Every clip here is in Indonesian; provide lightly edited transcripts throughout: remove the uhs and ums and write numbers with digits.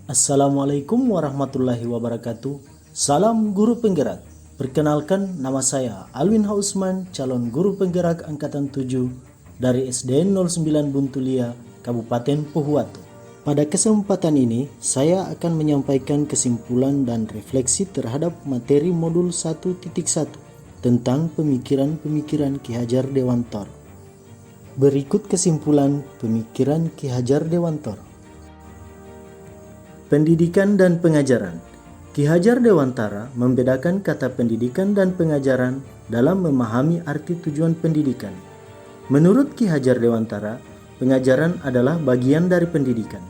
Assalamualaikum warahmatullahi wabarakatuh. Salam guru penggerak. Perkenalkan, nama saya Alwin Hausman, calon guru penggerak angkatan 7 dari SDN 09 Buntulia, Kabupaten Pohuwato. Pada kesempatan ini, saya akan menyampaikan kesimpulan dan refleksi terhadap materi modul 1.1 tentang pemikiran-pemikiran Ki Hajar Dewantara. Berikut kesimpulan pemikiran Ki Hajar Dewantara. Pendidikan dan pengajaran. Ki Hajar Dewantara membedakan kata pendidikan dan pengajaran dalam memahami arti tujuan pendidikan. Menurut Ki Hajar Dewantara, pengajaran adalah bagian dari pendidikan.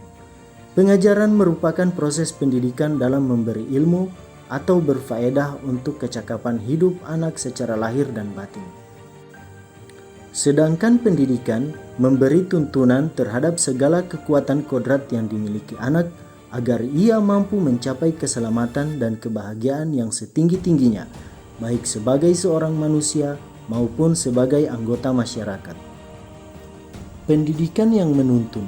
Pengajaran merupakan proses pendidikan dalam memberi ilmu atau berfaedah untuk kecakapan hidup anak secara lahir dan batin. Sedangkan pendidikan memberi tuntunan terhadap segala kekuatan kodrat yang dimiliki anak agar ia mampu mencapai keselamatan dan kebahagiaan yang setinggi-tingginya, baik sebagai seorang manusia maupun sebagai anggota masyarakat. Pendidikan yang menuntun.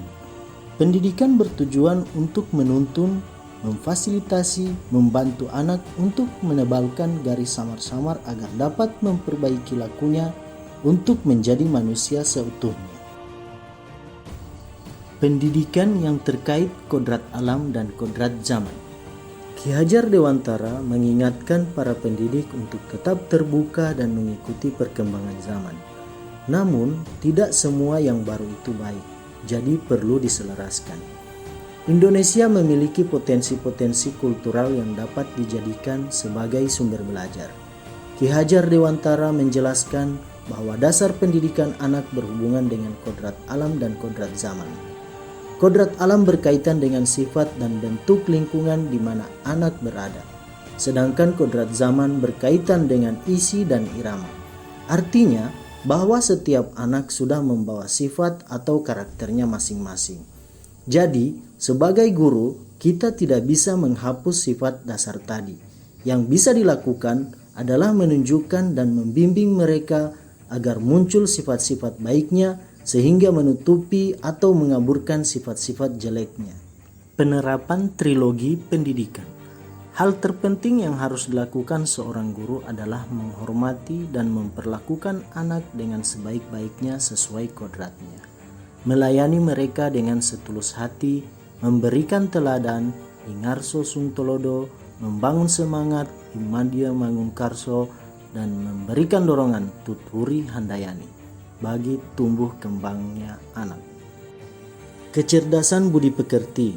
Pendidikan bertujuan untuk menuntun, memfasilitasi, membantu anak untuk menebalkan garis samar-samar agar dapat memperbaiki lakunya untuk menjadi manusia seutuhnya. Pendidikan yang terkait kodrat alam dan kodrat zaman. Ki Hajar Dewantara mengingatkan para pendidik untuk tetap terbuka dan mengikuti perkembangan zaman. Namun, tidak semua yang baru itu baik, jadi perlu diselaraskan. Indonesia memiliki potensi-potensi kultural yang dapat dijadikan sebagai sumber belajar. Ki Hajar Dewantara menjelaskan bahwa dasar pendidikan anak berhubungan dengan kodrat alam dan kodrat zaman. Kodrat alam berkaitan dengan sifat dan bentuk lingkungan di mana anak berada. Sedangkan kodrat zaman berkaitan dengan isi dan irama. Artinya bahwa setiap anak sudah membawa sifat atau karakternya masing-masing. Jadi, sebagai guru, kita tidak bisa menghapus sifat dasar tadi. Yang bisa dilakukan adalah menunjukkan dan membimbing mereka agar muncul sifat-sifat baiknya sehingga menutupi atau mengaburkan sifat-sifat jeleknya. Penerapan trilogi pendidikan. Hal terpenting yang harus dilakukan seorang guru adalah menghormati dan memperlakukan anak dengan sebaik-baiknya sesuai kodratnya. Melayani mereka dengan setulus hati, memberikan teladan, ingarso sung tolodo, membangun semangat, imandia mangun karso, dan memberikan dorongan tuturi handayani bagi tumbuh kembangnya anak. Kecerdasan budi pekerti.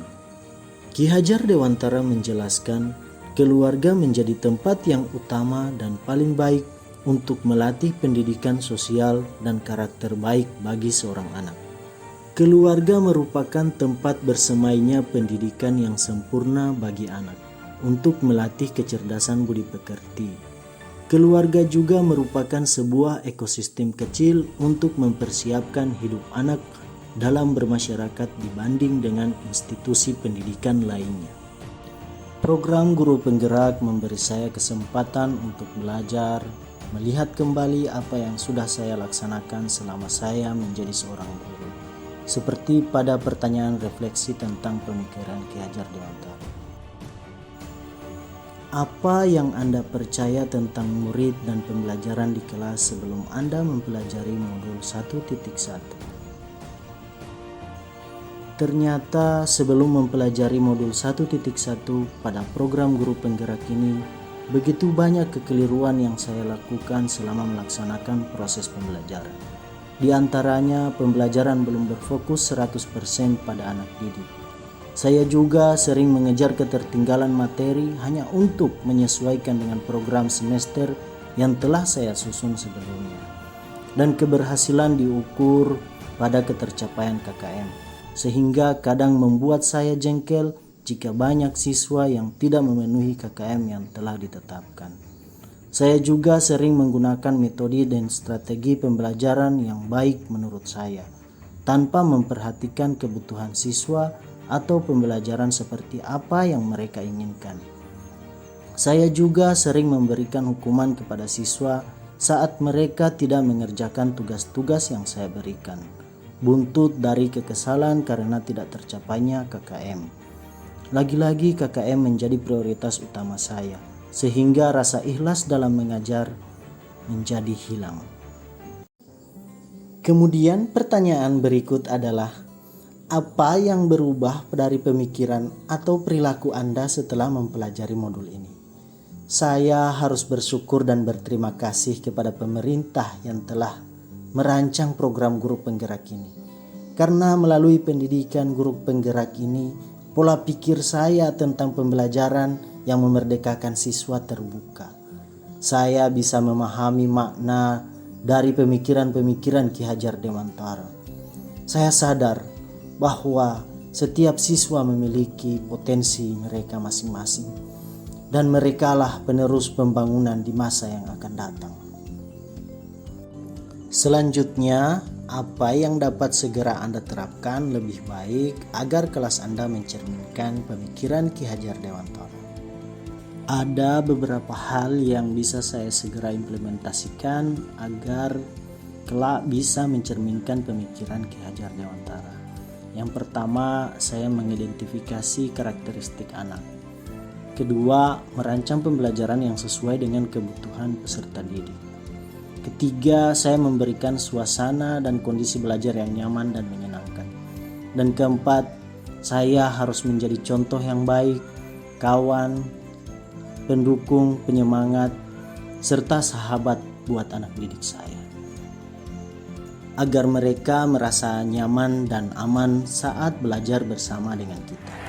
Ki Hajar Dewantara menjelaskan keluarga menjadi tempat yang utama dan paling baik untuk melatih pendidikan sosial dan karakter baik bagi seorang anak. Keluarga merupakan tempat bersemainya pendidikan yang sempurna bagi anak untuk melatih kecerdasan budi pekerti. Keluarga juga merupakan sebuah ekosistem kecil untuk mempersiapkan hidup anak dalam bermasyarakat dibanding dengan institusi pendidikan lainnya. Program Guru Penggerak memberi saya kesempatan untuk belajar, melihat kembali apa yang sudah saya laksanakan selama saya menjadi seorang guru. Seperti pada pertanyaan refleksi tentang pemikiran Ki Hajar Dewantara. Apa yang Anda percaya tentang murid dan pembelajaran di kelas sebelum Anda mempelajari modul 1.1? Ternyata sebelum mempelajari modul 1.1 pada program Guru Penggerak ini, begitu banyak kekeliruan yang saya lakukan selama melaksanakan proses pembelajaran. Di antaranya, pembelajaran belum berfokus 100% pada anak didik. Saya juga sering mengejar ketertinggalan materi hanya untuk menyesuaikan dengan program semester yang telah saya susun sebelumnya. Dan keberhasilan diukur pada ketercapaian KKM, sehingga kadang membuat saya jengkel jika banyak siswa yang tidak memenuhi KKM yang telah ditetapkan. Saya juga sering menggunakan metode dan strategi pembelajaran yang baik menurut saya, tanpa memperhatikan kebutuhan siswa atau pembelajaran seperti apa yang mereka inginkan. Saya juga sering memberikan hukuman kepada siswa saat mereka tidak mengerjakan tugas-tugas yang saya berikan, buntut dari kekesalan karena tidak tercapainya KKM. Lagi-lagi KKM menjadi prioritas utama saya, sehingga rasa ikhlas dalam mengajar menjadi hilang. Kemudian pertanyaan berikut adalah, apa yang berubah dari pemikiran atau perilaku Anda setelah mempelajari modul ini? Saya harus bersyukur dan berterima kasih kepada pemerintah yang telah merancang program guru penggerak ini. Karena melalui pendidikan guru penggerak ini, pola pikir saya tentang pembelajaran yang memerdekakan siswa terbuka. Saya bisa memahami makna dari pemikiran-pemikiran Ki Hajar Dewantara. Saya sadar bahwa setiap siswa memiliki potensi mereka masing-masing, dan merekalah penerus pembangunan di masa yang akan datang. Selanjutnya, apa yang dapat segera Anda terapkan lebih baik agar kelas Anda mencerminkan pemikiran Ki Hajar Dewantara? Ada beberapa hal yang bisa saya segera implementasikan agar kelak bisa mencerminkan pemikiran Ki Hajar Dewantara. Yang pertama, saya mengidentifikasi karakteristik anak. Kedua, merancang pembelajaran yang sesuai dengan kebutuhan peserta didik. Ketiga, saya memberikan suasana dan kondisi belajar yang nyaman dan menyenangkan. Dan keempat, saya harus menjadi contoh yang baik, kawan, pendukung, penyemangat, serta sahabat buat anak didik saya, agar mereka merasa nyaman dan aman saat belajar bersama dengan kita.